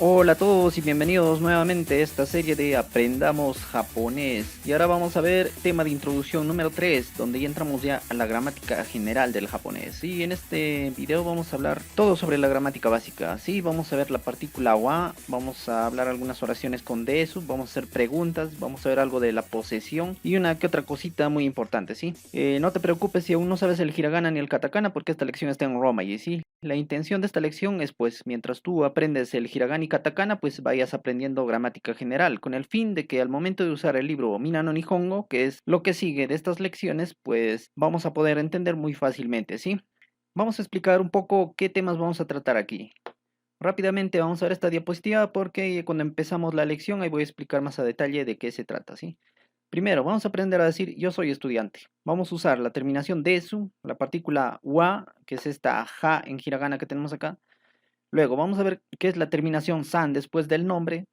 Hola a todos y bienvenidos nuevamente a esta serie de Aprendamos Japonés. Y ahora vamos a ver tema de introducción número 3, donde ya entramos ya a la gramática general del japonés. Y en este video vamos a hablar todo sobre la gramática básica. Sí, vamos a ver la partícula wa, vamos a hablar algunas oraciones con desu, vamos a hacer preguntas, vamos a ver algo de la posesión y una que otra cosita muy importante, ¿sí? No te preocupes si aún no sabes el hiragana ni el katakana porque esta lección está en Romaji, ¿sí? La intención de esta lección es pues mientras tú aprendes el hiragana y katakana pues vayas aprendiendo gramática general con el fin de que al momento de usar el libro Mina no Nihongo, que es lo que sigue de estas lecciones, pues vamos a poder entender muy fácilmente, ¿sí? Vamos a explicar un poco qué temas vamos a tratar aquí. Rápidamente vamos a ver esta diapositiva porque cuando empezamos la lección ahí voy a explicar más a detalle de qué se trata, ¿sí? Primero, vamos a aprender a decir yo soy estudiante. Vamos a usar la terminación desu, la partícula wa, que es esta ja en hiragana que tenemos acá. Luego, vamos a ver qué es la terminación san después del nombre,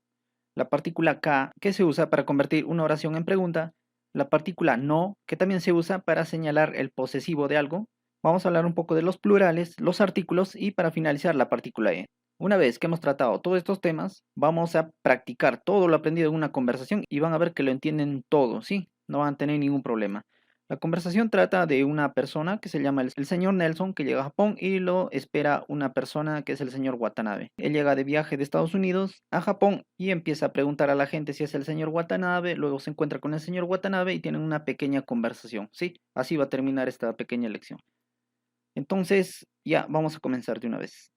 la partícula ka, que se usa para convertir una oración en pregunta, la partícula no, que también se usa para señalar el posesivo de algo. Vamos a hablar un poco de los plurales, los artículos y para finalizar la partícula e. Una vez que hemos tratado todos estos temas, vamos a practicar todo lo aprendido en una conversación y van a ver que lo entienden todo, ¿sí? No van a tener ningún problema. La conversación trata de una persona que se llama el señor Nelson, que llega a Japón y lo espera una persona que es el señor Watanabe. Él llega de viaje de Estados Unidos a Japón y empieza a preguntar a la gente si es el señor Watanabe, luego se encuentra con el señor Watanabe y tienen una pequeña conversación, ¿sí? Así va a terminar esta pequeña lección. Entonces, ya vamos a comenzar de una vez.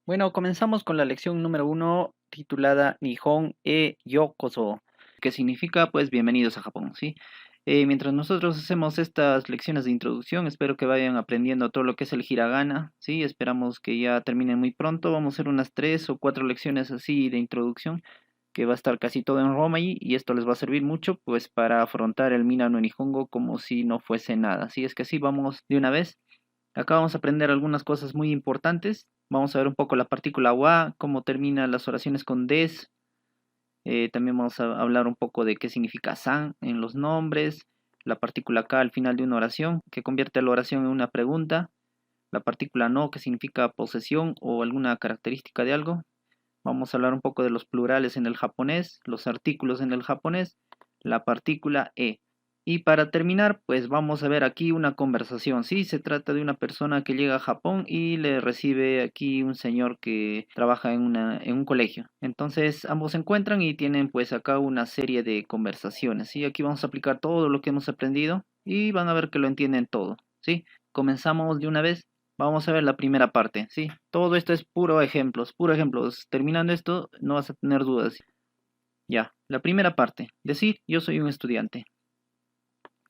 Bueno, comenzamos con la lección número 1 titulada Nihon e Yokoso, que significa pues bienvenidos a Japón, ¿sí? Mientras nosotros hacemos estas lecciones de introducción, espero que vayan aprendiendo todo lo que es el hiragana, ¿sí? Esperamos que ya terminen muy pronto, vamos a hacer unas 3 o 4 lecciones así de introducción, que va a estar casi todo en Romaji, y esto les va a servir mucho pues para afrontar el Mina no Nihongo como si no fuese nada, ¿sí? Es que así vamos de una vez. Acá vamos a aprender algunas cosas muy importantes. Vamos a ver un poco la partícula wa, cómo terminan las oraciones con des. También vamos a hablar un poco de qué significa san en los nombres. La partícula ka al final de una oración, que convierte la oración en una pregunta. La partícula no, que significa posesión o alguna característica de algo. Vamos a hablar un poco de los plurales en el japonés, los artículos en el japonés, la partícula e. Y para terminar, pues vamos a ver aquí una conversación. Sí, se trata de una persona que llega a Japón y le recibe aquí un señor que trabaja en un colegio. Entonces ambos se encuentran y tienen pues acá una serie de conversaciones. Sí, aquí vamos a aplicar todo lo que hemos aprendido y van a ver que lo entienden todo. Sí, comenzamos de una vez. Vamos a ver la primera parte, ¿sí? Todo esto es puro ejemplos, puro ejemplos. Terminando esto, no vas a tener dudas. Ya, la primera parte. Decir yo soy un estudiante.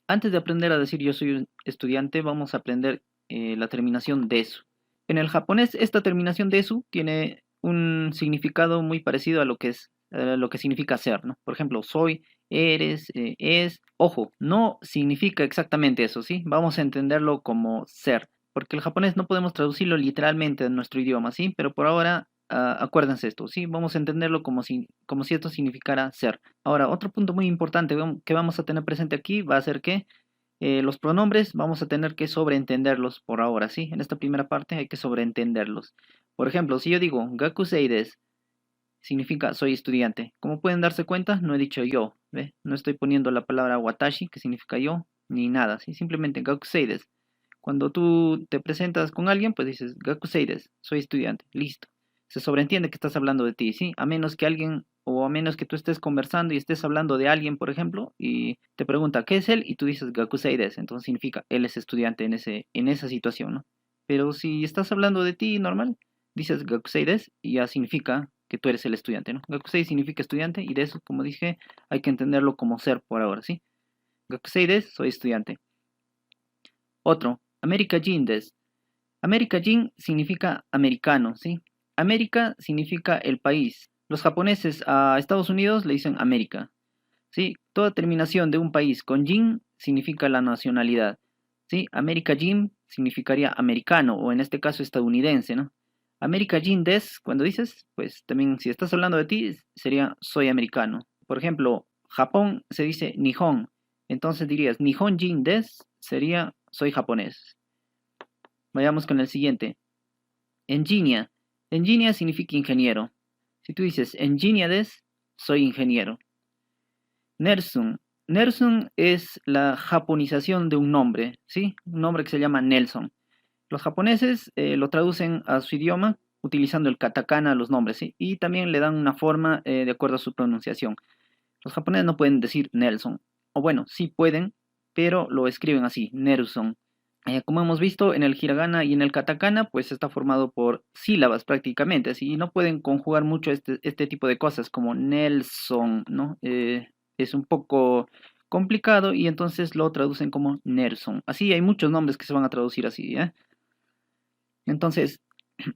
Antes de aprender a decir yo soy un estudiante, vamos a aprender la terminación desu. En el japonés, esta terminación desu tiene un significado muy parecido a lo que es lo que significa ser, ¿no? Por ejemplo, soy, eres, es. Ojo, no significa exactamente eso, ¿sí? Vamos a entenderlo como ser, porque el japonés no podemos traducirlo literalmente en nuestro idioma, ¿sí? Pero por ahora, acuérdense esto, ¿sí? Vamos a entenderlo como si esto significara ser. Ahora, otro punto muy importante que vamos a tener presente aquí va a ser que los pronombres vamos a tener que sobreentenderlos por ahora, ¿sí? En esta primera parte hay que sobreentenderlos. Por ejemplo, si yo digo gakusei desu, significa soy estudiante. Como pueden darse cuenta, no he dicho yo, ¿ve? No estoy poniendo la palabra watashi, que significa yo, ni nada, ¿sí? Simplemente gakusei desu. Cuando tú te presentas con alguien, pues dices gakusei desu, soy estudiante, listo. Se sobreentiende que estás hablando de ti, ¿sí? A menos que alguien o a menos que tú estés conversando y estés hablando de alguien, por ejemplo, y te pregunta ¿qué es él? Y tú dices gakusei desu, entonces significa él es estudiante en esa situación, ¿no? Pero si estás hablando de ti normal, dices gakusei desu y ya significa que tú eres el estudiante, ¿no? Gakusei significa estudiante y de eso, como dije, hay que entenderlo como ser por ahora, ¿sí? Gakusei desu, soy estudiante. Otro, America Jin desu. America Jin significa americano, ¿sí? América significa el país. Los japoneses a Estados Unidos le dicen América, ¿sí? Toda terminación de un país con Jin significa la nacionalidad, ¿sí? America Jin significaría americano o en este caso estadounidense, ¿no? America Jin des, cuando dices, pues también si estás hablando de ti, sería soy americano. Por ejemplo, Japón se dice Nihon, entonces dirías Nihon Jin des sería soy japonés. Vayamos con el siguiente. Engineer. Engineer significa ingeniero. Si tú dices engineer des, soy ingeniero. Nelson. Nelson es la japonización de un nombre, ¿sí? Un nombre que se llama Nelson. Los japoneses lo traducen a su idioma utilizando el katakana a los nombres, ¿sí? Y también le dan una forma de acuerdo a su pronunciación. Los japoneses no pueden decir Nelson, o bueno, sí pueden, pero lo escriben así, Nelson. Como hemos visto en el hiragana y en el katakana, pues está formado por sílabas prácticamente, así, y no pueden conjugar mucho este tipo de cosas como Nelson, ¿no? Es un poco complicado y entonces lo traducen como Nelson. Así hay muchos nombres que se van a traducir así, ¿eh? Entonces,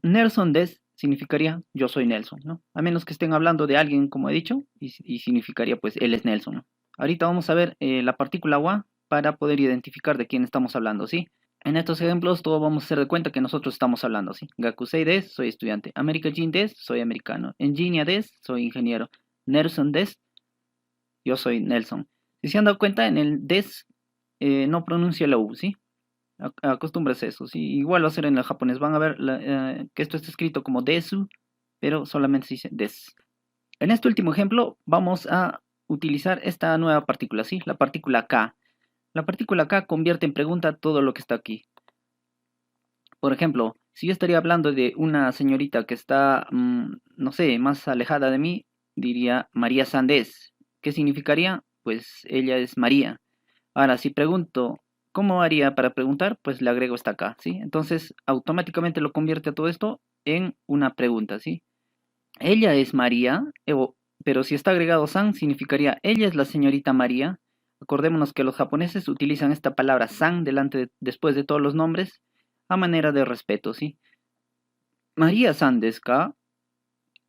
Nelson des significaría yo soy Nelson, ¿no? A menos que estén hablando de alguien, como he dicho, y significaría pues él es Nelson, ¿no? Ahorita vamos a ver la partícula wa para poder identificar de quién estamos hablando, ¿sí? En estos ejemplos todos vamos a hacer de cuenta que nosotros estamos hablando, ¿sí? Gakusei des, soy estudiante. America Jin des, soy americano. Engineer des, soy ingeniero. Nelson des, yo soy Nelson. Si se han dado cuenta, en el des no pronuncio la U, ¿sí? Acostúmbrese a eso, ¿sí? Igual va a ser en el japonés. Van a ver que esto está escrito como desu, pero solamente se dice des. En este último ejemplo vamos a utilizar esta nueva partícula, ¿sí? La partícula K. La partícula K convierte en pregunta todo lo que está aquí. Por ejemplo, si yo estaría hablando de una señorita que está, no sé, más alejada de mí, diría María Sandés. ¿Qué significaría? Pues ella es María. Ahora, si pregunto, ¿cómo haría para preguntar? Pues le agrego esta acá, ¿sí? Entonces, automáticamente lo convierte a todo esto en una pregunta, ¿sí? Ella es María, pero si está agregado san, significaría ella es la señorita María. Acordémonos que los japoneses utilizan esta palabra san después de todos los nombres a manera de respeto, ¿sí? María san desu ka?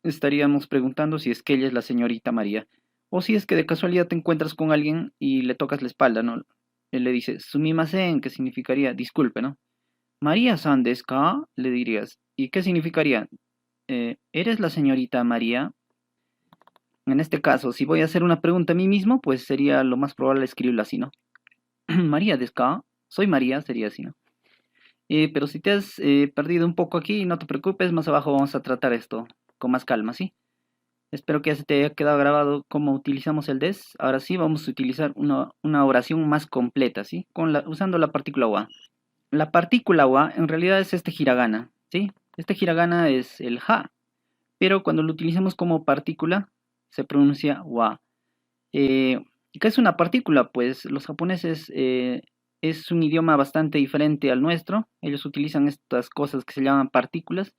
Estaríamos preguntando si es que ella es la señorita María. O si es que de casualidad te encuentras con alguien y le tocas la espalda, ¿no? Él le dice sumimasen, que significaría disculpe, ¿no? María san desu ka? Le dirías. ¿Y qué significaría? ¿Eres la señorita María? En este caso, si voy a hacer una pregunta a mí mismo, pues sería lo más probable escribirlo así, ¿no? María desu ka? Soy María, sería así, ¿no? Pero si te has perdido un poco aquí, no te preocupes, más abajo vamos a tratar esto con más calma, ¿sí? Espero que ya se te haya quedado grabado cómo utilizamos el des. Ahora sí, vamos a utilizar una oración más completa, ¿sí? Usando la partícula wa. La partícula wa en realidad es este hiragana, ¿sí? Este hiragana es el ha, pero cuando lo utilizamos como partícula se pronuncia wa. ¿Qué es una partícula? Pues los japoneses es un idioma bastante diferente al nuestro. Ellos utilizan estas cosas que se llaman partículas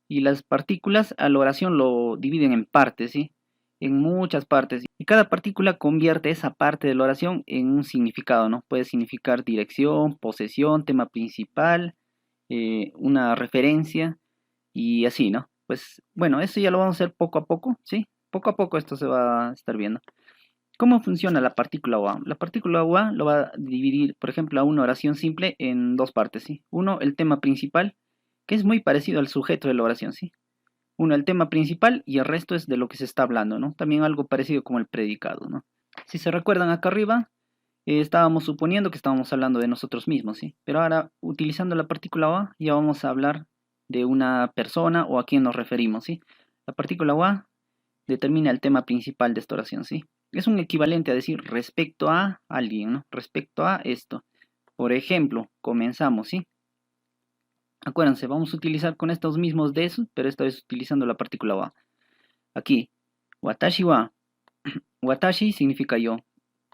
y las partículas a la oración lo dividen en partes, ¿sí? En muchas partes. Y cada partícula convierte esa parte de la oración en un significado, ¿no? Puede significar dirección, posesión, tema principal, una referencia y así, ¿no? Pues bueno, eso ya lo vamos a hacer poco a poco, ¿sí? Poco a poco esto se va a estar viendo. ¿Cómo funciona la partícula wa? La partícula wa lo va a dividir, por ejemplo, a una oración simple en dos partes, ¿sí? Uno, el tema principal, que es muy parecido al sujeto de la oración, ¿sí? Uno, el tema principal y el resto es de lo que se está hablando, ¿no? También algo parecido como el predicado, ¿no? Si se recuerdan acá arriba, estábamos suponiendo que estábamos hablando de nosotros mismos, ¿sí? Pero ahora, utilizando la partícula wa, ya vamos a hablar de una persona o a quién nos referimos, ¿sí? La partícula wa determina el tema principal de esta oración, ¿sí? Es un equivalente a decir respecto a alguien, ¿no? Respecto a esto. Por ejemplo, comenzamos, ¿sí? Acuérdense, vamos a utilizar con estos mismos desu, pero esta vez utilizando la partícula wa. Aquí, watashi wa. Watashi significa yo.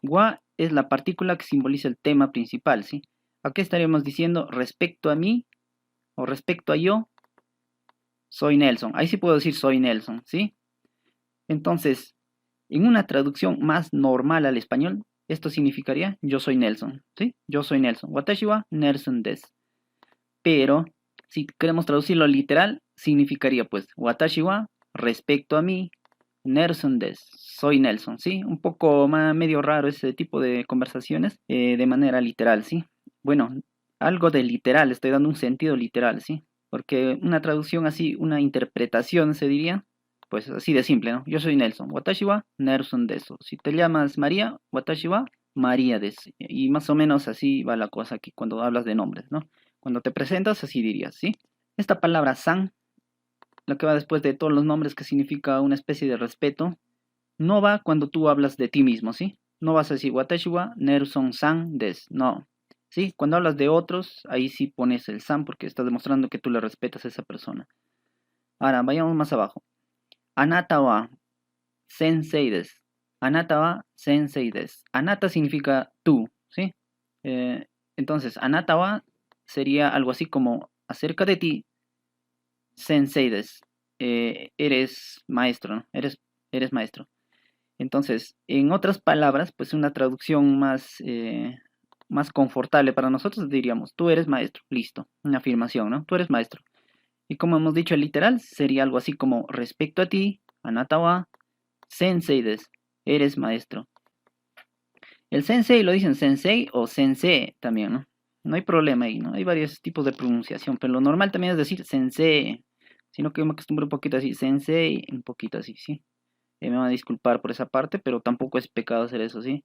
Wa es la partícula que simboliza el tema principal, ¿sí? Aquí estaríamos diciendo respecto a mí o respecto a yo, soy Nelson. Ahí sí puedo decir soy Nelson, ¿sí? Entonces, en una traducción más normal al español, esto significaría yo soy Nelson, ¿sí? Yo soy Nelson. Watashi wa Nelson desu. Pero si queremos traducirlo literal, significaría pues watashi wa respecto a mí, Nelson desu. Soy Nelson, ¿sí? Un poco más medio raro ese tipo de conversaciones de manera literal, ¿sí? Bueno, algo de literal, estoy dando un sentido literal, ¿sí? Porque una traducción así, una interpretación se diría, pues así de simple, ¿no? Yo soy Nelson, watashi wa Nelson desu. Si te llamas María, watashi wa María desu. Y más o menos así va la cosa aquí cuando hablas de nombres, ¿no? Cuando te presentas, así dirías, ¿sí? Esta palabra san la que va después de todos los nombres, que significa una especie de respeto, no va cuando tú hablas de ti mismo, ¿sí? No vas a decir watashi wa Nelson-san des, no. ¿Sí? Cuando hablas de otros, ahí sí pones el san porque estás demostrando que tú le respetas a esa persona. Ahora, vayamos más abajo. Anata wa sensei des. Anata wa sensei des. Anata significa tú, ¿sí? Eh, entonces, anata wa sería algo así como acerca de ti, sensei des. Eres maestro, ¿no? Eres maestro. Entonces, en otras palabras, pues una traducción más confortable para nosotros diríamos, tú eres maestro, listo, una afirmación, ¿no? Tú eres maestro. Y como hemos dicho, el literal sería algo así como, respecto a ti, anata wa sensei des, eres maestro. El sensei lo dicen sensei o sensei también, ¿no? No hay problema ahí, ¿no? Hay varios tipos de pronunciación, pero lo normal también es decir sensei, sino que yo me acostumbro un poquito así, sensei, un poquito así, ¿sí? Me van a disculpar por esa parte, pero tampoco es pecado hacer eso, ¿sí?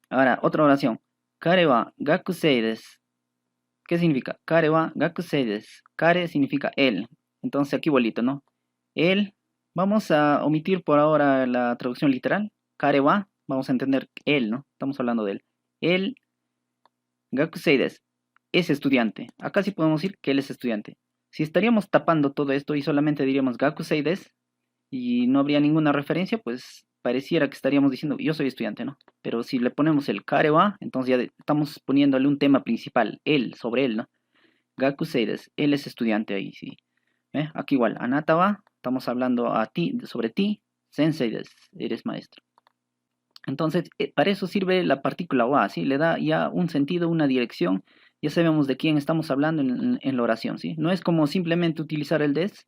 Ahora, otra oración. Kare wa gakusei desu. ¿Qué significa? Kare wa gakusei desu. Kare significa él. Entonces aquí bolito, ¿no? Él. Vamos a omitir por ahora la traducción literal. Kare wa, vamos a entender él, ¿no? Estamos hablando de él. Él, gakusei desu, es estudiante. Acá sí podemos decir que él es estudiante. Si estaríamos tapando todo esto y solamente diríamos gakusei desu, y no habría ninguna referencia, pues pareciera que estaríamos diciendo yo soy estudiante, ¿no? Pero si le ponemos el kare wa, entonces ya estamos poniéndole un tema principal, él, sobre él, ¿no? Gakusei desu, él es estudiante ahí, sí. Aquí igual, anata wa, estamos hablando a ti, sobre ti, sensei desu, eres maestro. Entonces, para eso sirve la partícula wa, ¿sí? Le da ya un sentido, una dirección, ya sabemos de quién estamos hablando en la oración, ¿sí? No es como simplemente utilizar el des.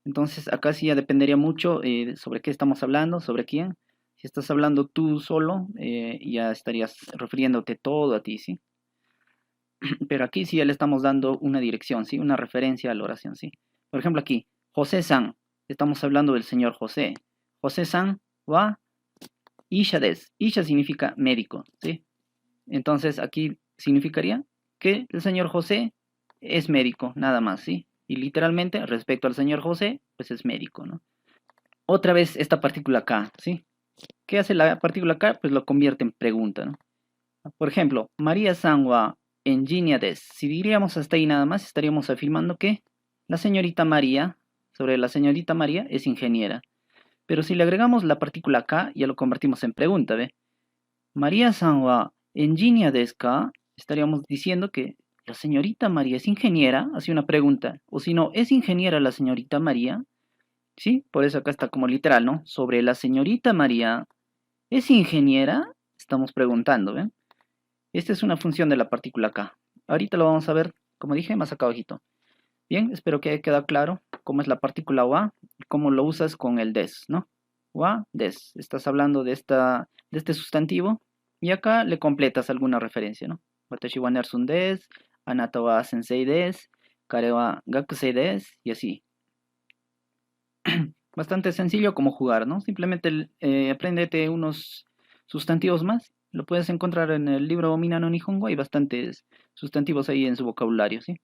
Entonces acá sí ya dependería mucho sobre qué estamos hablando, sobre quién. Si estás hablando tú solo, ya estarías refiriéndote todo a ti, ¿sí? Pero aquí sí ya le estamos dando una dirección, ¿sí? Una referencia a la oración, ¿sí? Por ejemplo aquí, José-san, estamos hablando del señor José. José-san wa Isha des. Isha significa médico, ¿sí? Entonces aquí significaría que el señor José es médico, nada más, ¿sí? Y literalmente, respecto al señor José, pues es médico, ¿no? Otra vez esta partícula K, ¿sí? ¿Qué hace la partícula K? Pues lo convierte en pregunta, ¿no? Por ejemplo, María San wa engineer des. Si diríamos hasta ahí nada más, estaríamos afirmando que la señorita María, sobre la señorita María, es ingeniera. Pero si le agregamos la partícula K, ya lo convertimos en pregunta, ¿ve? María San wa engineer desu ka? Estaríamos diciendo que la señorita María es ingeniera, hace una pregunta. O si no, ¿es ingeniera la señorita María? ¿Sí? Por eso acá está como literal, ¿no? Sobre la señorita María, ¿es ingeniera? Estamos preguntando, ¿ven? Esta es una función de la partícula K. Ahorita lo vamos a ver, como dije, más acá abajito. Bien, espero que haya quedado claro cómo es la partícula wa y cómo lo usas con el des, ¿no? Wa, des. Estás hablando de este sustantivo y acá le completas alguna referencia, ¿no? Watashi wa nersun des, anata wa sensei des, kare wa gakusei des, y así. Bastante sencillo como jugar, ¿no? Simplemente apréndete unos sustantivos más. Lo puedes encontrar en el libro Mina no Nihongo. Hay bastantes sustantivos ahí en su vocabulario, ¿sí?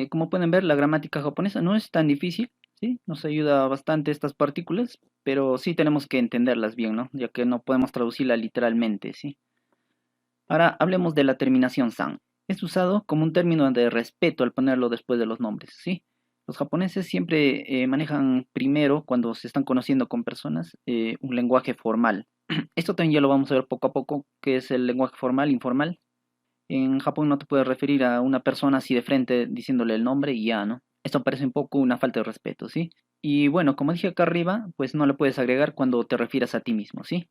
Como pueden ver, la gramática japonesa no es tan difícil, ¿sí? Nos ayuda bastante estas partículas, pero sí tenemos que entenderlas bien, ¿no? Ya que no podemos traducirla literalmente, ¿sí? Ahora hablemos de la terminación san. Es usado como un término de respeto al ponerlo después de los nombres, ¿sí? Los japoneses siempre manejan primero, cuando se están conociendo con personas, un lenguaje formal. Esto también ya lo vamos a ver poco a poco, que es el lenguaje formal, informal. En Japón no te puedes referir a una persona así de frente diciéndole el nombre y ya, ¿no? Esto parece un poco una falta de respeto, ¿sí? Y bueno, como dije acá arriba, pues no le puedes agregar cuando te refieras a ti mismo, ¿sí?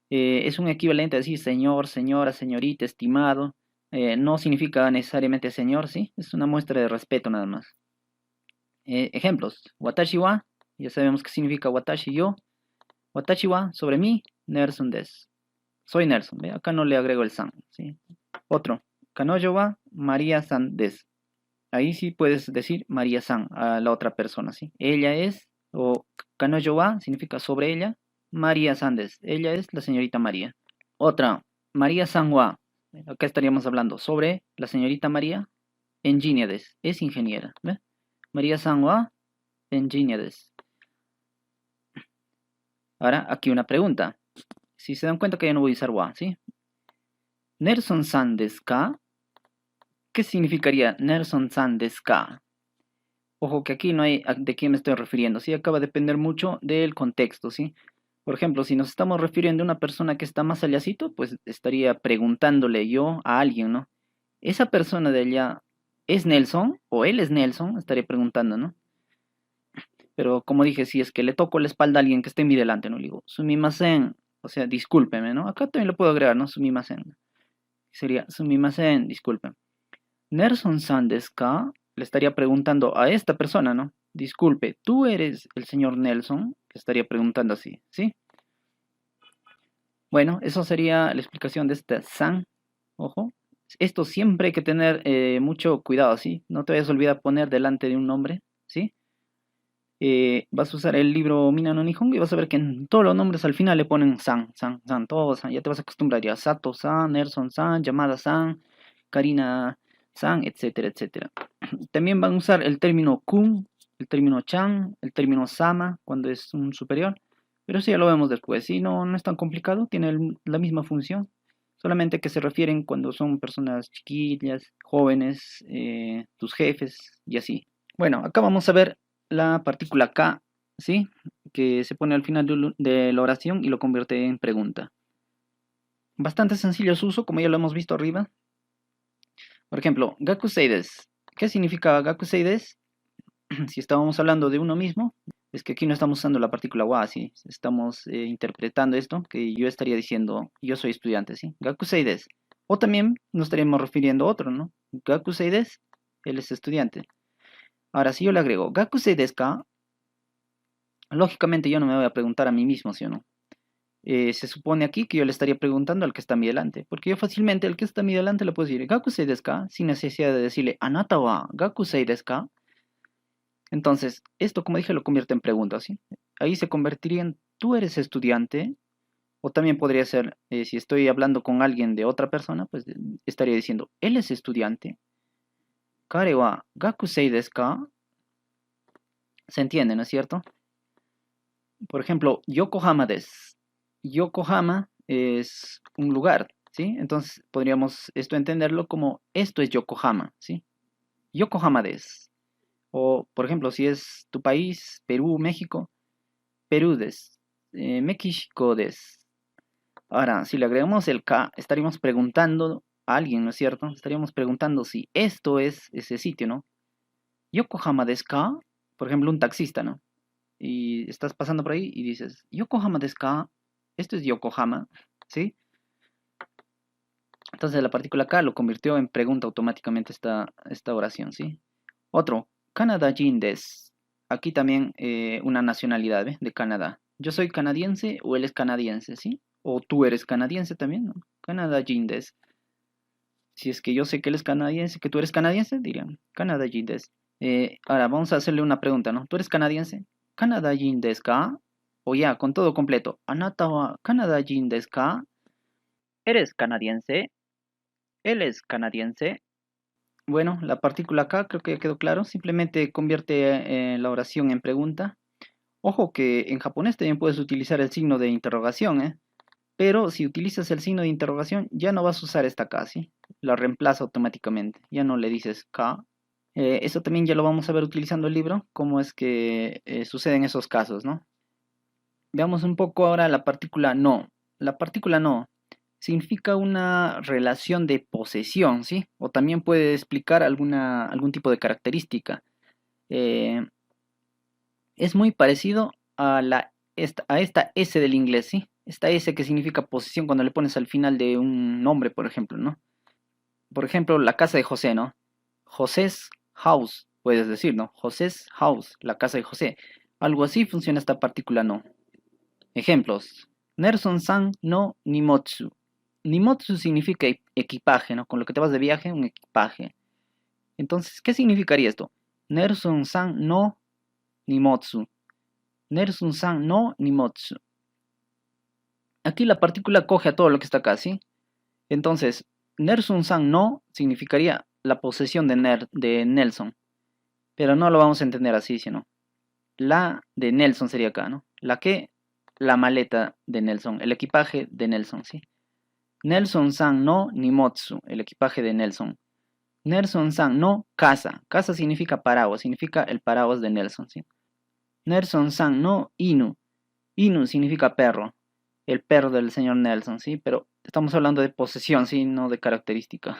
Es un equivalente a decir señor, señora, señorita, estimado. No significa necesariamente señor, ¿sí? Es una muestra de respeto nada más. Ejemplos. Watashi wa, ya sabemos qué significa watashi, yo. Watashi wa, sobre mí, Nelson des. Soy Nelson, ¿ve? Acá no le agrego el san, ¿sí? Otro. Kanoyo wa María-san des. Ahí sí puedes decir María-san a la otra persona, ¿sí? Ella es, o Kanoyo wa significa sobre ella, María-san des. Ella es la señorita María. Otra, María-san wa. Acá estaríamos hablando sobre la señorita María, engineer des. Es ingeniera, ¿ve? María-san wa engineer desu. Ahora, aquí una pregunta. Si se dan cuenta que ya no voy a usar wa, ¿sí? Nelson-san desu ka? ¿Qué significaría Nelson-san desu ka? Ojo que aquí no hay de quién me estoy refiriendo, ¿sí? Acaba de depender mucho del contexto, ¿sí? Por ejemplo, si nos estamos refiriendo a una persona que está más allácito, pues estaría preguntándole yo a alguien, ¿no? ¿Esa persona de allá es Nelson o él es Nelson? Estaría preguntando, ¿no? Pero como dije, si es que le toco la espalda a alguien que esté en mi delante, ¿no? Le digo, sumimasen, o sea, discúlpeme, ¿no? Acá también lo puedo agregar, ¿no? Sumimasen. Sería sumimasen, disculpen. Nelson-san desu ka? Le estaría preguntando a esta persona, ¿no? Disculpe, ¿tú eres el señor Nelson? Le estaría preguntando así, ¿sí? Bueno, eso sería la explicación de este san. Ojo. Esto siempre hay que tener mucho cuidado, ¿sí? No te vayas a olvidar poner delante de un nombre, ¿sí? Vas a usar el libro Mina no Nihongo y vas a ver que en todos los nombres al final le ponen san, san, san, todos, san. Ya te vas a acostumbrar ya. Sato-san, Nelson-san, Yamada-san, Karina-san, etcétera, etcétera. También van a usar el término kun, el término chan, el término sama cuando es un superior. Pero eso ya lo vemos después. Sí, no, no es tan complicado, tiene la misma función. Solamente que se refieren cuando son personas chiquillas, jóvenes, tus jefes y así. Bueno, acá vamos a ver la partícula K, ¿sí? Que se pone al final de la oración y lo convierte en pregunta. Bastante sencillo su uso, como ya lo hemos visto arriba. Por ejemplo, gakusei desu. ¿Qué significa gakusei desu? Si estábamos hablando de uno mismo, es que aquí no estamos usando la partícula wa, ¿sí? Estamos interpretando esto, que yo estaría diciendo, yo soy estudiante, ¿sí? Gakusei desu. O también nos estaríamos refiriendo a otro, ¿no? Gakusei desu, él es estudiante. Ahora, si yo le agrego gakusei desu ka, lógicamente yo no me voy a preguntar a mí mismo, ¿sí o no? Se supone aquí que yo le estaría preguntando al que está a mi delante, porque yo fácilmente al que está a mi delante le puedo decir gakusei desu ka, sin necesidad de decirle anata wa gakusei desu ka. Entonces, esto, como dije, lo convierte en pregunta, ¿sí? Ahí se convertiría en ¿tú eres estudiante? O también podría ser, si estoy hablando con alguien de otra persona, pues estaría diciendo, ¿él es estudiante? Kare wa gakusei desu ka? ¿Se entiende, no es cierto? Por ejemplo, Yokohama desu. Yokohama es un lugar, ¿sí? Entonces podríamos esto entenderlo como esto es Yokohama, ¿sí? Yokohama desu. O, por ejemplo, si es tu país, Perú, México, Perú desu. México desu. Ahora, si le agregamos el K, estaríamos preguntando a alguien, ¿no es cierto? Estaríamos preguntando si esto es ese sitio, ¿no? Yokohama desu ka? Por ejemplo, un taxista, ¿no? Y estás pasando por ahí y dices, Yokohama desu ka? Esto es Yokohama, ¿sí? Entonces la partícula K lo convirtió en pregunta automáticamente esta oración, ¿sí? Otro, Kanada-jin desu. Aquí también una nacionalidad, ¿ve? De Canadá. Yo soy canadiense o él es canadiense, ¿sí? O tú eres canadiense también, ¿no? Kanada-jin desu. Si es que yo sé que él es canadiense, que tú eres canadiense, dirían, Kanada-jin desu. Ahora vamos a hacerle una pregunta, ¿no? ¿Tú eres canadiense? Kanada-jin desu ka? O ya, con todo completo. Anata wa Kanada-jin desu ka? ¿Eres canadiense? ¿Él es canadiense? Bueno, la partícula K creo que ya quedó claro. Simplemente convierte la oración en pregunta. Ojo que en japonés también puedes utilizar el signo de interrogación, ¿eh? Pero si utilizas el signo de interrogación, ya no vas a usar esta K, ¿sí? La reemplaza automáticamente. Ya no le dices K. Eso también ya lo vamos a ver utilizando el libro, cómo es que suceden esos casos, ¿no? Veamos un poco ahora la partícula no. La partícula no significa una relación de posesión, ¿sí? O también puede explicar algún tipo de característica. Eh, es muy parecido a esta S del inglés, ¿sí? Esta S que significa posesión cuando le pones al final de un nombre, por ejemplo, ¿no? Por ejemplo, la casa de José, ¿no? José's house, puedes decir, ¿no? José's house, la casa de José. Algo así funciona esta partícula no. Ejemplos. Nelson-san no Nimotsu. Nimotsu significa equipaje, ¿no? Con lo que te vas de viaje, un equipaje. Entonces, ¿qué significaría esto? Nelson-san no Nimotsu. Nelson-san no Nimotsu. Aquí la partícula coge a todo lo que está acá, ¿sí? Entonces, Nelson-san no significaría la posesión de Nelson. Pero no lo vamos a entender así, sino la de Nelson sería acá, ¿no? La maleta de Nelson, el equipaje de Nelson, ¿sí? Nelson-san no Nimotsu, el equipaje de Nelson. Nelson-san no casa. Casa significa paraguas, significa el paraguas de Nelson, ¿sí? Nelson-san no Inu. Inu significa perro, el perro del señor Nelson, ¿sí? Pero estamos hablando de posesión, ¿sí? No de característica.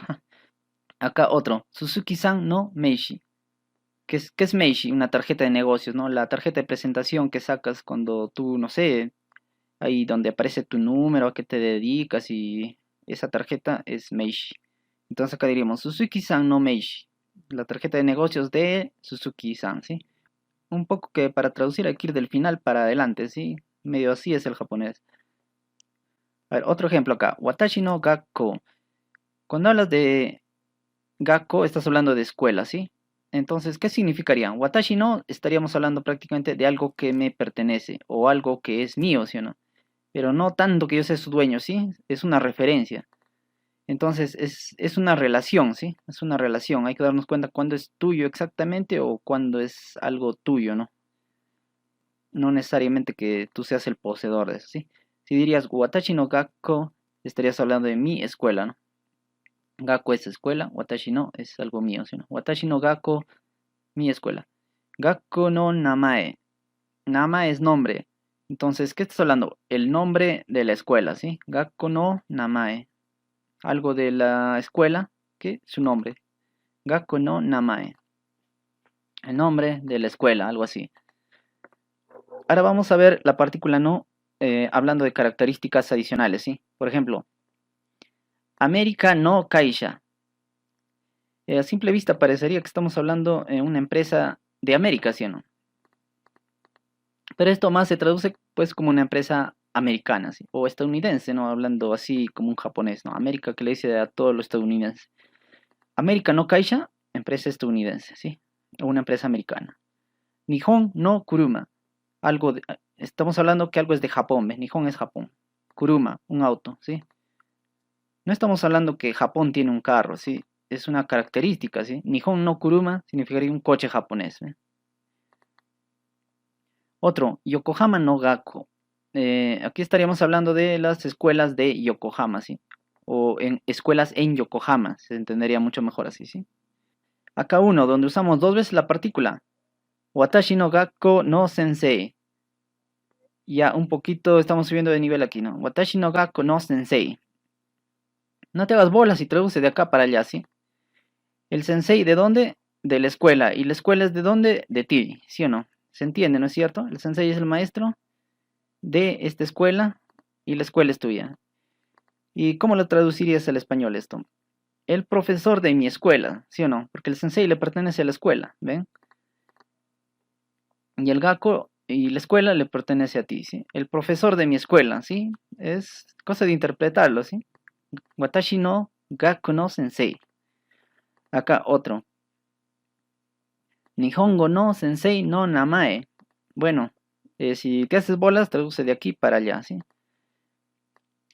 Acá otro. Suzuki-san no Meishi. ¿Qué es Meishi? Una tarjeta de negocios, ¿no? La tarjeta de presentación que sacas cuando tú, no sé, ahí donde aparece tu número, a qué te dedicas y esa tarjeta es Meishi. Entonces acá diríamos Suzuki-san no Meishi. La tarjeta de negocios de Suzuki-san, ¿sí? Un poco que para traducir hay que ir del final para adelante, ¿sí? Medio así es el japonés. A ver, otro ejemplo acá. Watashi no gakko. Cuando hablas de gakko, estás hablando de escuela, ¿sí? Entonces, ¿qué significaría? Watashi no, estaríamos hablando prácticamente de algo que me pertenece o algo que es mío, ¿sí o no? Pero no tanto que yo sea su dueño, ¿sí? Es una referencia. Entonces, es una relación, ¿sí? Es una relación. Hay que darnos cuenta cuándo es tuyo exactamente o cuándo es algo tuyo, ¿no? No necesariamente que tú seas el poseedor de eso, ¿sí? Si dirías Watashi no Gakko, estarías hablando de mi escuela, ¿no? Gakko es escuela, Watashi no es algo mío, ¿sí? ¿No? Watashi no Gakko, mi escuela. Gakko no Namae. Namae es nombre. Entonces, ¿qué estás hablando? El nombre de la escuela, ¿sí? Gakko no Namae. Algo de la escuela, ¿qué? Su nombre. Gakko no Namae. El nombre de la escuela, algo así. Ahora vamos a ver la partícula no, hablando de características adicionales, ¿sí? Por ejemplo, América no Caixa. A simple vista parecería que estamos hablando de una empresa de América, ¿sí o no? Pero esto más se traduce pues como una empresa americana, ¿sí? O estadounidense, ¿no? Hablando así como un japonés, ¿no? América que le dice a todo lo estadounidense. América no Caixa, empresa estadounidense, ¿sí? O una empresa americana. Nihon no Kuruma. Estamos hablando que algo es de Japón, ¿ves? Nihon es Japón. Kuruma, un auto, ¿sí? No estamos hablando que Japón tiene un carro, ¿sí? Es una característica, ¿sí? Nihon no Kuruma significaría un coche japonés, ¿eh? Otro, Yokohama no Gakko. Aquí estaríamos hablando de las escuelas de Yokohama, ¿sí? O en escuelas en Yokohama, se entendería mucho mejor así, ¿sí? Acá uno, donde usamos dos veces la partícula. Watashi no Gakko no Sensei. Ya un poquito estamos subiendo de nivel aquí, ¿no? Watashi no Gakko no Sensei. No te hagas bolas y traduce de acá para allá, ¿sí? El sensei, ¿de dónde? De la escuela. ¿Y la escuela es de dónde? De ti, ¿sí o no? ¿Se entiende, no es cierto? El sensei es el maestro de esta escuela y la escuela es tuya. ¿Y cómo lo traducirías al español esto? El profesor de mi escuela, ¿sí o no? Porque el sensei le pertenece a la escuela, ¿ven? Y el gakko y la escuela le pertenece a ti, ¿sí? El profesor de mi escuela, ¿sí? Es cosa de interpretarlo, ¿sí? Watashi no gakko no sensei. Acá otro. Nihongo no sensei no namae. Bueno, si te haces bolas, traduce de aquí para allá, ¿sí?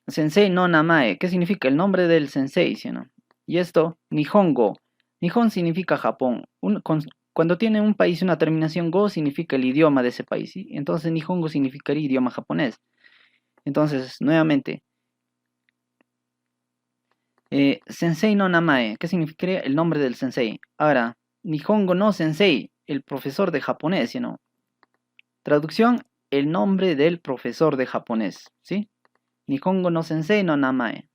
Sensei no namae. ¿Qué significa? El nombre del sensei, ¿sí o no? Y esto, Nihongo. Nihon significa Japón. Cuando tiene un país una terminación go, significa el idioma de ese país, ¿sí? Entonces Nihongo significaría idioma japonés. Entonces, nuevamente, sensei no namae. ¿Qué significaría el nombre del sensei? Ahora, Nihongo no sensei, el profesor de japonés, ¿sí o no? Traducción, el nombre del profesor de japonés, ¿sí? Nihongo no sensei no namae.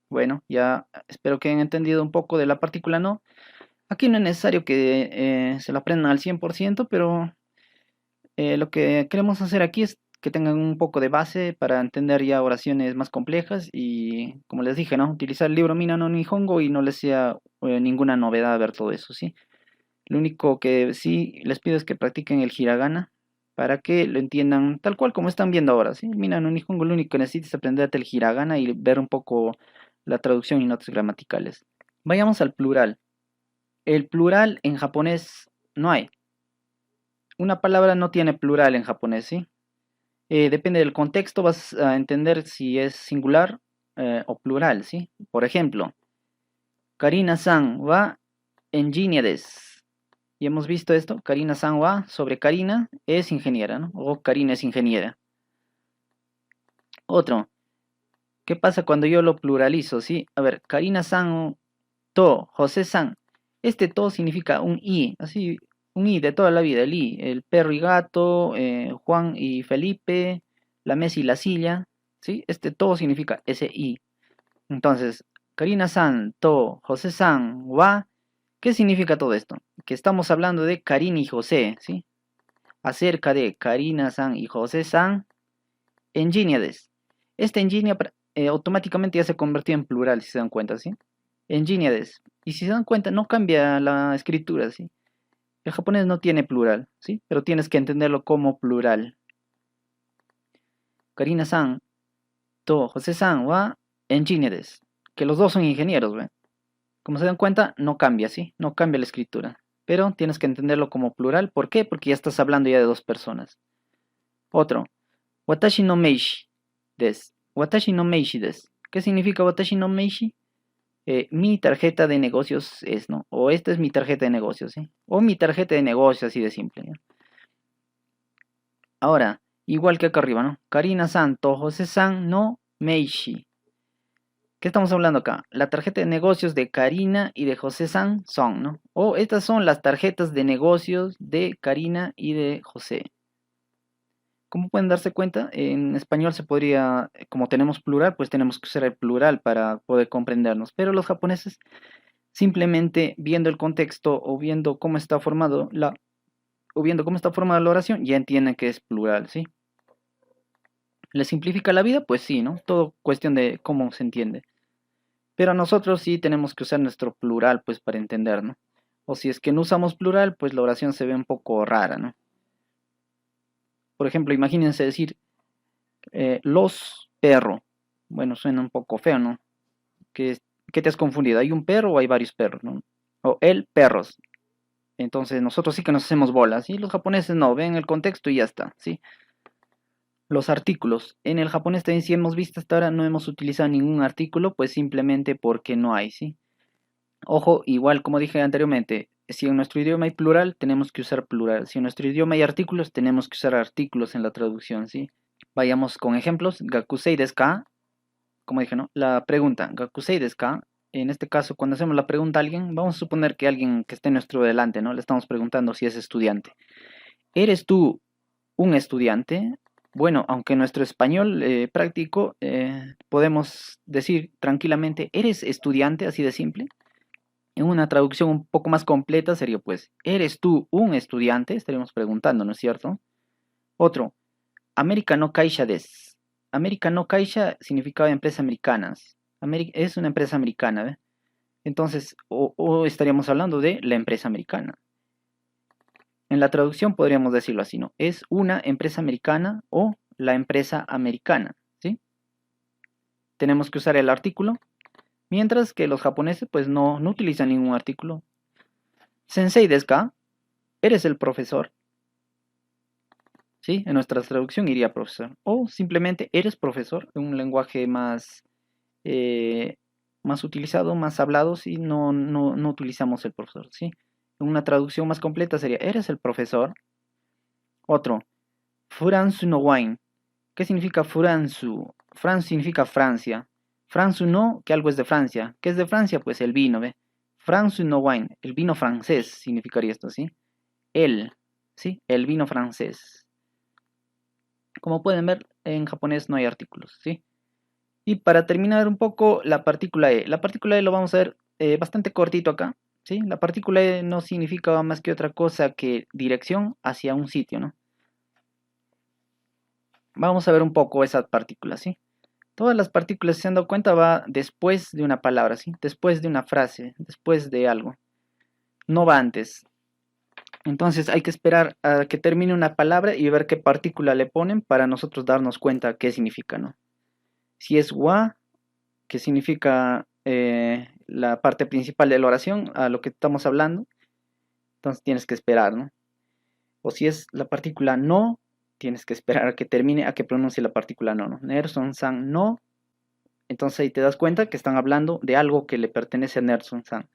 Bueno, ya espero que hayan entendido un poco de la partícula no. Aquí no es necesario que se lo aprendan al 100%, pero lo que queremos hacer aquí es que tengan un poco de base para entender ya oraciones más complejas y, como les dije, ¿no? Utilizar el libro Mina no Nihongo y no les sea ninguna novedad ver todo eso, ¿sí? Lo único que sí les pido es que practiquen el hiragana para que lo entiendan tal cual como están viendo ahora, ¿sí? Mina no Nihongo, lo único que necesitas es aprenderte el hiragana y ver un poco la traducción y notas gramaticales. Vayamos al plural. El plural en japonés no hay. Una palabra no tiene plural en japonés, ¿sí? Depende del contexto, vas a entender si es singular o plural, ¿sí? Por ejemplo, Karina-san wa engineer desu. Y hemos visto esto, Karina-san wa sobre Karina es ingeniera, ¿no? O Karina es ingeniera. Otro, ¿qué pasa cuando yo lo pluralizo? ¿Sí? A ver, Karina-san to, José-san. Este to significa un i, así, un i de toda la vida, el i, el perro y gato, Juan y Felipe, la mesa y la silla, ¿sí? Este to significa ese i. Entonces, Karina-san to, José-san wa, ¿qué significa todo esto? Que estamos hablando de Karina y José, ¿sí? Acerca de Karina-san y José-san, engíneades. Este engínea automáticamente ya se convirtió en plural, si se dan cuenta, ¿sí? Engíneades. Y si se dan cuenta, no cambia la escritura, ¿sí? El japonés no tiene plural, ¿sí? Pero tienes que entenderlo como plural. Karina-san to José-san wa engíneades. Que los dos son ingenieros, ¿ven? Como se dan cuenta, no cambia, ¿sí? No cambia la escritura. Pero tienes que entenderlo como plural. ¿Por qué? Porque ya estás hablando ya de dos personas. Otro. Watashi no meishi des. Watashi no meishi des. ¿Qué significa watashi no meishi? Mi tarjeta de negocios es, ¿no? O esta es mi tarjeta de negocios, ¿sí? O mi tarjeta de negocios, así de simple, ¿no? Ahora, igual que acá arriba, ¿no? Karina-san, José-san, no meishi. ¿Qué estamos hablando acá? La tarjeta de negocios de Karina y de José-san son, ¿no? O estas son las tarjetas de negocios de Karina y de José. Como pueden darse cuenta, en español se podría, como tenemos plural, pues tenemos que usar el plural para poder comprendernos. Pero los japoneses, simplemente viendo el contexto o viendo cómo está formado o viendo cómo está formada la oración, ya entienden que es plural, ¿sí? ¿Le simplifica la vida? Pues sí, ¿no? Todo cuestión de cómo se entiende. Pero nosotros sí tenemos que usar nuestro plural, pues, para entender, ¿no? O si es que no usamos plural, pues la oración se ve un poco rara, ¿no? Por ejemplo, imagínense decir los perros. Bueno, suena un poco feo, ¿no? ¿Qué te has confundido? ¿Hay un perro o hay varios perros, ¿no? O el perros. Entonces nosotros sí que nos hacemos bolas, y los japoneses no, ven el contexto y ya está, ¿sí? Los artículos. En el japonés también si hemos visto hasta ahora no hemos utilizado ningún artículo, pues simplemente porque no hay, ¿sí? Ojo, igual como dije anteriormente, si en nuestro idioma hay plural, tenemos que usar plural. Si en nuestro idioma hay artículos, tenemos que usar artículos en la traducción, ¿sí? Vayamos con ejemplos. Gakusei desu ka? Como dije, ¿no? La pregunta, Gakusei desu ka? En este caso, cuando hacemos la pregunta a alguien, vamos a suponer que alguien que esté en nuestro delante, ¿no? Le estamos preguntando si es estudiante. ¿Eres tú un estudiante? Bueno, aunque nuestro español práctico podemos decir tranquilamente, ¿eres estudiante? Así de simple. En una traducción un poco más completa sería pues, ¿eres tú un estudiante? Estaríamos preguntando, ¿no es cierto? Otro, America no Kaisha des. America no Kaisha significaba empresa americanas. Es una empresa americana, ¿ve? Entonces, o estaríamos hablando de la empresa americana. En la traducción podríamos decirlo así, ¿no? Es una empresa americana o la empresa americana, ¿sí? Tenemos que usar el artículo, mientras que los japoneses pues no utilizan ningún artículo. Sensei desu ka? ¿Eres el profesor? ¿Sí? En nuestra traducción iría profesor. O simplemente eres profesor, en un lenguaje eh, más utilizado, más hablado, ¿sí? No utilizamos el profesor, ¿sí? En una traducción más completa sería, ¿eres el profesor? Otro, Furansu no wine. ¿Qué significa Furansu? France significa Francia. Fransu no, que algo es de Francia. ¿Qué es de Francia? Pues el vino, ¿ve? Fransu no wine, el vino francés significaría esto, ¿sí? El, ¿sí? El vino francés. Como pueden ver, en japonés no hay artículos, ¿sí? Y para terminar un poco, la partícula E. La partícula E lo vamos a ver bastante cortito acá, ¿sí? La partícula E no significa más que otra cosa que dirección hacia un sitio, ¿no? Vamos a ver un poco esas partículas, ¿sí? Todas las partículas, si se han dado cuenta, va después de una palabra, ¿sí? Después de una frase, después de algo. No va antes. Entonces hay que esperar a que termine una palabra y ver qué partícula le ponen para nosotros darnos cuenta qué significa, ¿no? Si es wa, que significa la parte principal de la oración, a lo que estamos hablando, entonces tienes que esperar, ¿no? O si es la partícula no, tienes que esperar a que termine, a que pronuncie la partícula no, ¿no? Nerson san no. Entonces ahí te das cuenta que están hablando de algo que le pertenece a Nerson san.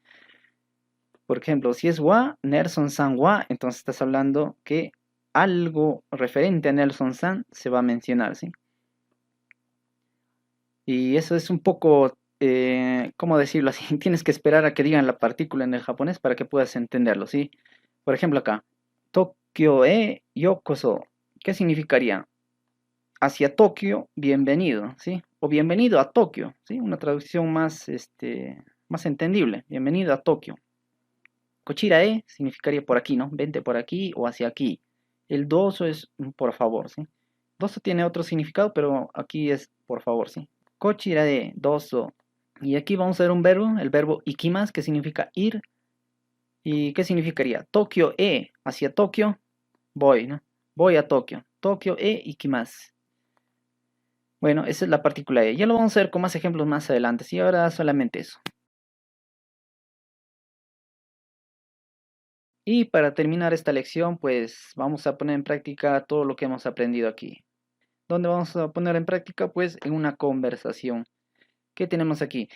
Por ejemplo, si es wa, Nelson-san wa, entonces estás hablando que algo referente a Nelson-san se va a mencionar, ¿sí? Y eso es un poco, ¿cómo decirlo así? Tienes que esperar a que digan la partícula en el japonés para que puedas entenderlo, ¿sí? Por ejemplo acá, Tokyo e yokoso, ¿qué significaría? Hacia Tokio, bienvenido, ¿sí? O bienvenido a Tokio, ¿sí? Una traducción más, más entendible, bienvenido a Tokio. Kochirae significaría por aquí, ¿no? Vente por aquí o hacia aquí. El doso es por favor, ¿sí? Doso tiene otro significado, pero aquí es por favor, ¿sí? Kochirae, doso. Y aquí vamos a ver un verbo, el verbo ikimas, que significa ir. ¿Y qué significaría? Tokio e, hacia Tokio, voy, ¿no? Voy a Tokio. Tokio e ikimas. Bueno, esa es la partícula e. Ya lo vamos a ver con más ejemplos más adelante, ¿sí? Ahora solamente eso. Y para terminar esta lección, pues vamos a poner en práctica todo lo que hemos aprendido aquí. ¿Dónde vamos a poner en práctica? Pues en una conversación. ¿Qué tenemos aquí?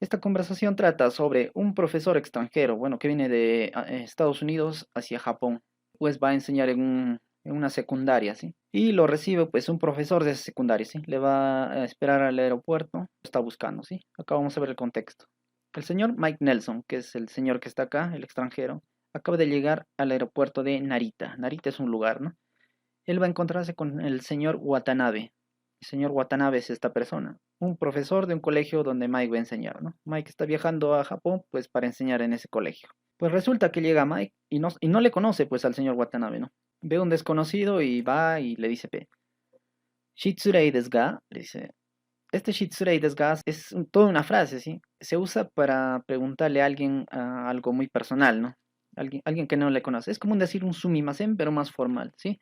Esta conversación trata sobre un profesor extranjero, bueno, que viene de Estados Unidos hacia Japón. Pues va a enseñar en una secundaria, ¿sí? Y lo recibe pues un profesor de esa secundaria, ¿sí? Le va a esperar al aeropuerto, lo está buscando, ¿sí? Acá vamos a ver el contexto. El señor Mike Nelson, que es el señor que está acá, el extranjero, acaba de llegar al aeropuerto de Narita. Narita es un lugar, ¿no? Él va a encontrarse con el señor Watanabe. El señor Watanabe es esta persona, un profesor de un colegio donde Mike va a enseñar, ¿no? Mike está viajando a Japón pues para enseñar en ese colegio. Pues resulta que llega Mike y no le conoce pues al señor Watanabe, ¿no? Ve a un desconocido y va y le dice, Shitsurei desu ga, le dice, este Shitsurei desu ga es toda una frase, ¿sí? Se usa para preguntarle a alguien algo muy personal, ¿no? Alguien que no le conoce. Es como decir un sumimasen, pero más formal, ¿sí?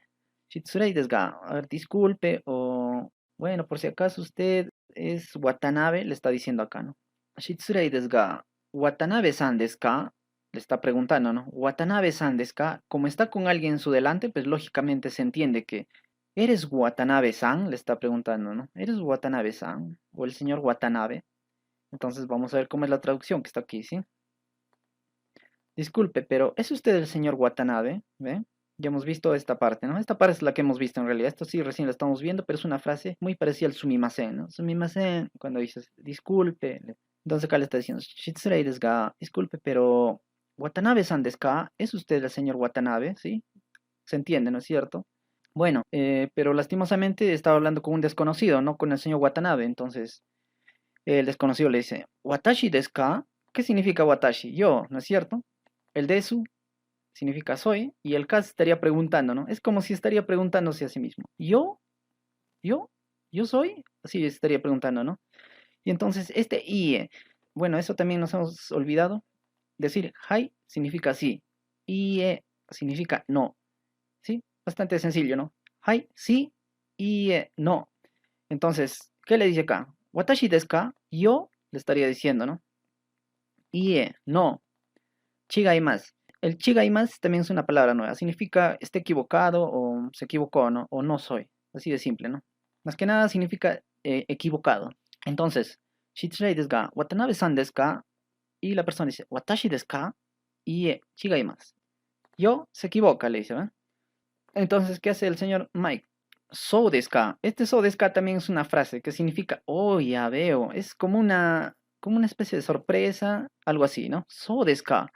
Shitsurei desu ga, a ver, disculpe, o bueno, por si acaso usted es Watanabe, le está diciendo acá, ¿no? Shitsurei desu ga, Watanabe-san desu ka? Le está preguntando, ¿no? Watanabe-san desu ka? Como está con alguien en su delante, pues lógicamente se entiende que ¿eres Watanabe-san? Le está preguntando, ¿no? ¿Eres Watanabe-san? O el señor Watanabe. Entonces vamos a ver cómo es la traducción que está aquí, ¿sí? Disculpe, pero ¿es usted el señor Watanabe? ¿Ve? Ya hemos visto esta parte, ¿no? Esta parte es la que hemos visto en realidad. Esto sí recién la estamos viendo, pero es una frase muy parecida al sumimasen, ¿no? Sumimasen, cuando dices disculpe. Entonces acá le está diciendo, Shitsurei desu ga, disculpe, pero Watanabe-san desu ka? ¿Es usted el señor Watanabe? ¿Sí? Se entiende, ¿no es cierto? Bueno, pero lastimosamente estaba hablando con un desconocido, no con el señor Watanabe. Entonces el desconocido le dice, ¿Watashi desu ka? ¿Qué significa Watashi? Yo, ¿no es cierto? El desu significa soy y el ka estaría preguntando, ¿no? Es como si estaría preguntándose a sí mismo. ¿Yo? ¿Yo? ¿Yo soy? Así estaría preguntando, ¿no? Y entonces este ie, bueno, eso también nos hemos olvidado. Decir hai significa sí, ie significa no, ¿sí? Bastante sencillo, ¿no? Hai, sí, ie, no. Entonces, ¿qué le dice acá? Watashi desu ka? Yo le estaría diciendo, ¿no? Ie, no. Chigaimasu. El chigaimasu también es una palabra nueva. Significa esté equivocado o se equivocó, ¿no? O no soy. Así de simple, ¿no? Más que nada significa equivocado. Entonces, Shitsurei desu ga, Watanabe-san desu ka? Y la persona dice, Watashi desu ka? Ie, chigaimasu. Yo se equivoca, le dice, ¿verdad? Entonces, ¿qué hace el señor Mike? So desu ka. Este so desu ka también es una frase que significa, oh, ya veo. Es como una especie de sorpresa, algo así, ¿no? So desu ka.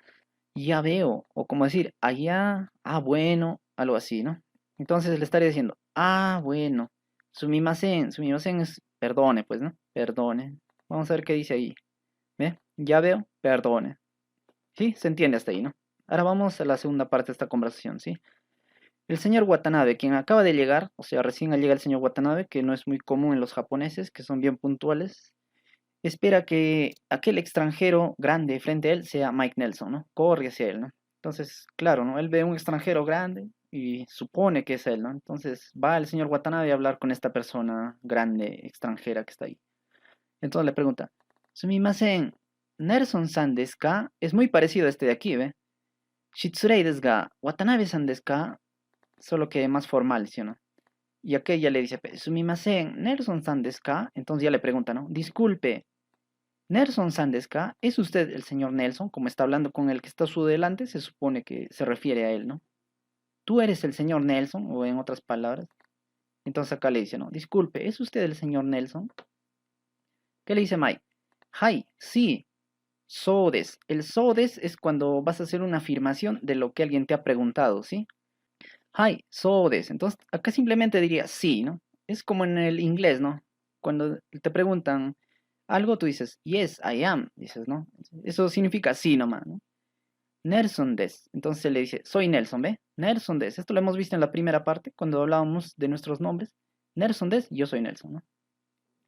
Ya veo. O como decir, allá, ah, bueno, algo así, ¿no? Entonces le estaría diciendo, ah, bueno. Sumimasen. Sumimasen es perdone, pues, ¿no? Perdone. Vamos a ver qué dice ahí. ¿Ve? Ya veo, perdone. ¿Sí? Se entiende hasta ahí, ¿no? Ahora vamos a la segunda parte de esta conversación, ¿sí? El señor Watanabe, quien acaba de llegar, o sea, recién llega el señor Watanabe, que no es muy común en los japoneses, que son bien puntuales, espera que aquel extranjero grande frente a él sea Mike Nelson, ¿no? Corre hacia él, ¿no? Entonces, claro, ¿no? Él ve un extranjero grande y supone que es él, ¿no? Entonces va el señor Watanabe a hablar con esta persona grande, extranjera que está ahí. Entonces le pregunta, Sumimasen, Nelson-san desu ka? Es muy parecido a este de aquí, ¿ve? Shitsurei desu ga, Watanabe-san desu ka? Solo que más formal, ¿sí o no? Y aquella le dice, Sumimasen, Nelson-san desu ka? Entonces ya le pregunta, ¿no? Disculpe, Nelson-san desu ka? ¿Es usted el señor Nelson? Como está hablando con el que está a su delante, se supone que se refiere a él, ¿no? ¿Tú eres el señor Nelson? O en otras palabras. Entonces acá le dice, ¿no? Disculpe, ¿es usted el señor Nelson? ¿Qué le dice Mike? Hi, sí, so des. El so des es cuando vas a hacer una afirmación de lo que alguien te ha preguntado, ¿sí? Hi, so des. Entonces acá simplemente diría sí, ¿no? Es como en el inglés, ¿no? Cuando te preguntan algo, tú dices, yes, I am, dices, ¿no? Eso significa sí nomás, ¿no? Nelson des. Entonces le dice, soy Nelson, ¿ve? Nelson des. Esto lo hemos visto en la primera parte, cuando hablábamos de nuestros nombres. Nelson des, yo soy Nelson, ¿no?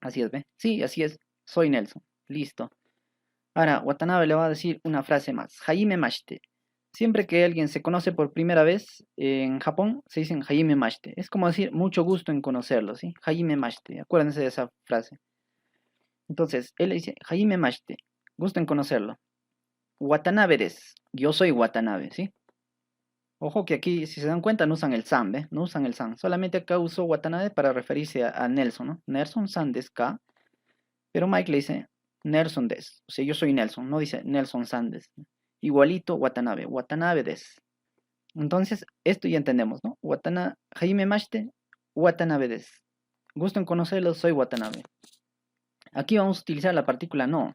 Así es, ¿ve? Sí, así es, soy Nelson. Listo. Ahora, Watanabe le va a decir una frase más. Hajime mashite. Siempre que alguien se conoce por primera vez en Japón, se dicen Hajime mashite. Es como decir mucho gusto en conocerlo, ¿sí? Hajime mashite. Acuérdense de esa frase. Entonces, él le dice Hajime mashite. Gusto en conocerlo. Watanabe des. Yo soy Watanabe, ¿sí? Ojo que aquí, si se dan cuenta, no usan el san, ¿ve? No usan el san. Solamente acá usó Watanabe para referirse a Nelson, ¿no? Nelson san desu ka. Pero Mike le dice Nelson des. O sea, yo soy Nelson. No dice Nelson san des. Igualito Watanabe. Watanabe des. Entonces, esto ya entendemos, ¿no? Jaime Mashite, Watanabe des. Gusto en conocerlo, soy Watanabe. Aquí vamos a utilizar la partícula no.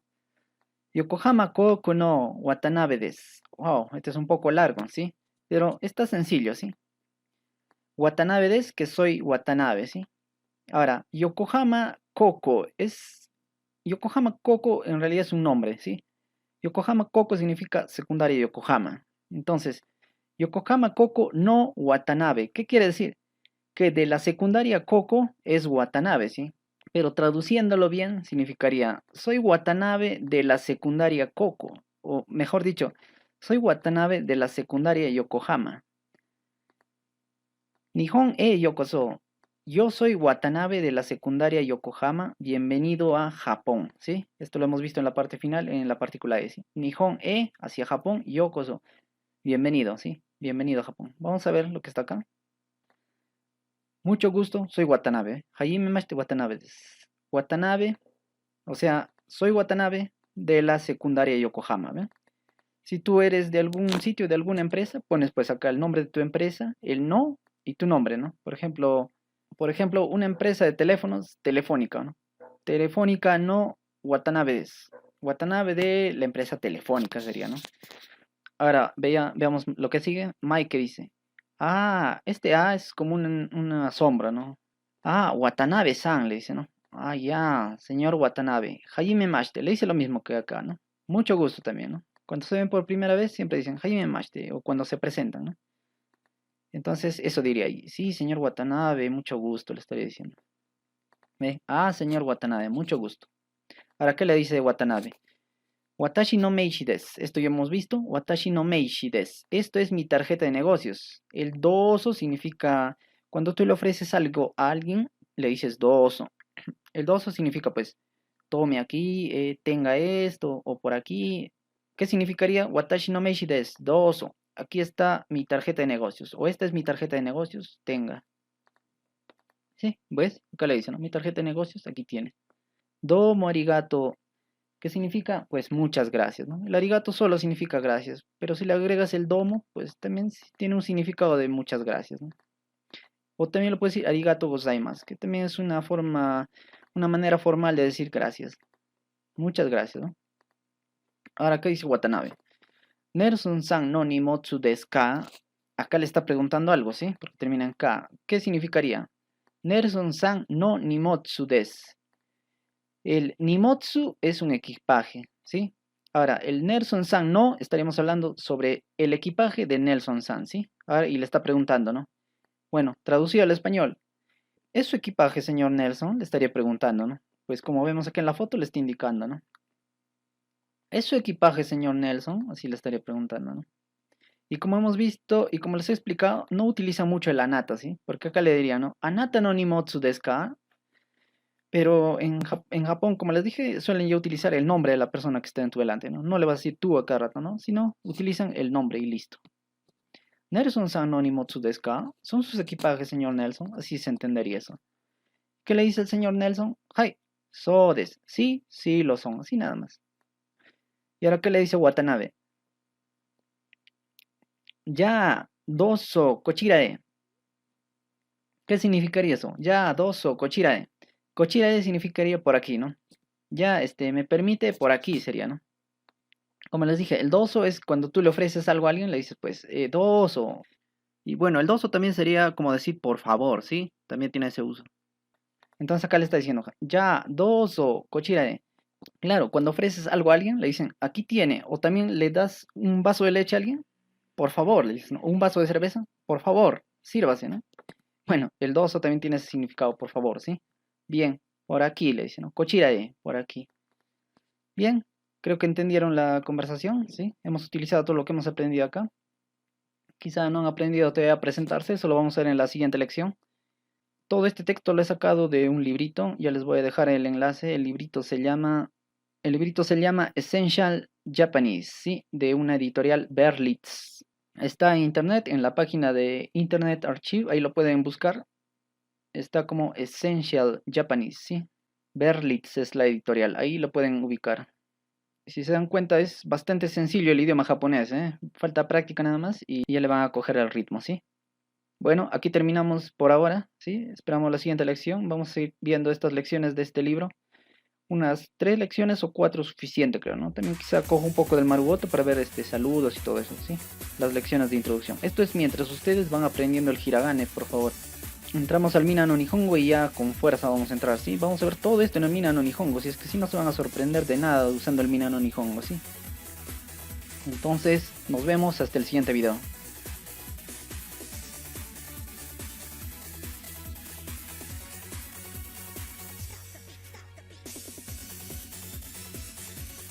Yokohama Koko no Watanabe des. Wow, este es un poco largo, ¿sí? Pero está sencillo, ¿sí? Watanabe des, que soy Watanabe, ¿sí? Ahora, Yokohama Koko es... Yokohama Koko en realidad es un nombre, ¿sí? Yokohama Koko significa secundaria Yokohama. Entonces, Yokohama Koko no Watanabe. ¿Qué quiere decir? Que de la secundaria Koko es Watanabe, ¿sí? Pero traduciéndolo bien significaría, soy Watanabe de la secundaria Koko. O mejor dicho, soy Watanabe de la secundaria Yokohama. Nihon yokoso. Yo soy Watanabe de la secundaria Yokohama. Bienvenido a Japón, ¿sí? Esto lo hemos visto en la parte final, en la partícula e, ¿sí? Nihon hacia Japón, yokoso. Bienvenido, ¿sí? Bienvenido a Japón. Vamos a ver lo que está acá. Mucho gusto, soy Watanabe. Hajime mashite Watanabe desu. Watanabe, o sea, soy Watanabe de la secundaria Yokohama, ¿ve? Si tú eres de algún sitio, de alguna empresa, pones pues acá el nombre de tu empresa, el no y tu nombre, ¿no? Por ejemplo, una empresa de teléfonos, Telefónica, ¿no? Telefónica no Watanabe desu. Watanabe de la empresa Telefónica sería, ¿no? Ahora, veamos lo que sigue. Mike dice, ah, este A es como una sombra, ¿no? Ah, Watanabe-san, le dice, ¿no? Ah, ya, señor Watanabe. Hajime mashite, le dice lo mismo que acá, ¿no? Mucho gusto también, ¿no? Cuando se ven por primera vez, siempre dicen Hajime mashite, o cuando se presentan, ¿no? Entonces, eso diría ahí. Sí, señor Watanabe, mucho gusto, le estaría diciendo. ¿Ve? Ah, señor Watanabe, mucho gusto. Ahora, ¿qué le dice Watanabe? Watashi no meishi desu. Esto ya hemos visto. Watashi no meishi desu. Esto es mi tarjeta de negocios. El doso significa cuando tú le ofreces algo a alguien, le dices doso. El doso significa pues tome aquí, tenga esto o por aquí. ¿Qué significaría? Watashi no meishi desu. Doso. Aquí está mi tarjeta de negocios. O esta es mi tarjeta de negocios. Tenga. ¿Sí? ¿Ves? Acá le dice, ¿no? Mi tarjeta de negocios, aquí tiene. Domo arigato. ¿Qué significa? Pues muchas gracias, ¿no? El arigato solo significa gracias, pero si le agregas el domo, pues también tiene un significado de muchas gracias, ¿no? O también lo puedes decir arigato gozaimasu, que también es una manera formal de decir gracias. Muchas gracias, ¿no? Ahora, ¿qué dice Watanabe? Nelson-san no nimotsu desu ka. Acá le está preguntando algo, ¿sí? Porque termina en K. ¿Qué significaría? Nelson-san no nimotsu desu. El nimotsu es un equipaje, ¿sí? Ahora, el Nelson-san no, estaríamos hablando sobre el equipaje de Nelson-san, ¿sí? Ahora, y le está preguntando, ¿no? Bueno, traducido al español, ¿es su equipaje, señor Nelson? Le estaría preguntando, ¿no? Pues como vemos aquí en la foto, le está indicando, ¿no? ¿Es su equipaje, señor Nelson? Así le estaría preguntando, ¿no? Y como hemos visto y como les he explicado, no utiliza mucho el anata, ¿sí? Porque acá le diría, ¿no? Anata no nimotsu desu ka. Pero en Japón, como les dije, suelen ya utilizar el nombre de la persona que está en tu delante, ¿no? No le vas a decir tú a cada rato, ¿no? Sino utilizan el nombre y listo. Nelson-san no nimotsu desu ka. Son sus equipajes, señor Nelson. Así se entendería eso. ¿Qué le dice el señor Nelson? Hi. So des. Sí, sí lo son. Así nada más. ¿Y ahora qué le dice Watanabe? Ya, doso, kochirae. ¿Qué significaría eso? Ya, doso, kochirae. Kochirae significaría por aquí, ¿no? Ya, me permite por aquí sería, ¿no? Como les dije, el doso es cuando tú le ofreces algo a alguien, le dices, pues, doso. Y bueno, el doso también sería como decir por favor, ¿sí? También tiene ese uso. Entonces acá le está diciendo, ya, doso, kochirae. Claro, cuando ofreces algo a alguien, le dicen, aquí tiene. O también le das un vaso de leche a alguien, por favor, le dicen, ¿no? Un vaso de cerveza, por favor, sírvase, ¿no? Bueno, el doso también tiene ese significado, por favor, ¿sí? Bien, por aquí le dicen, ¿no? Kochirae, por aquí. Bien, creo que entendieron la conversación, ¿sí? Hemos utilizado todo lo que hemos aprendido acá. Quizá no han aprendido todavía a presentarse, eso lo vamos a ver en la siguiente lección. Todo este texto lo he sacado de un librito, ya les voy a dejar el enlace. El librito se llama Essential Japanese, ¿sí? De una editorial Berlitz. Está en internet, en la página de Internet Archive, ahí lo pueden buscar. Está como Essential Japanese, ¿sí? Berlitz es la editorial, ahí lo pueden ubicar. Si se dan cuenta, es bastante sencillo el idioma japonés, ¿eh? Falta práctica nada más y ya le van a coger el ritmo, ¿sí? Bueno, aquí terminamos por ahora, ¿sí? Esperamos la siguiente lección. Vamos a ir viendo estas lecciones de este libro. Unas 3 lecciones o 4 suficiente, creo, ¿no? También quizá cojo un poco del Marugoto para ver saludos y todo eso, ¿sí? Las lecciones de introducción. Esto es mientras ustedes van aprendiendo el hiragane, por favor. Entramos al Mina no Nihongo y ya con fuerza vamos a entrar, ¿sí? Vamos a ver todo esto en el Mina no Nihongo, si es que sí no se van a sorprender de nada usando el Mina no Nihongo, ¿sí? Entonces, nos vemos hasta el siguiente video.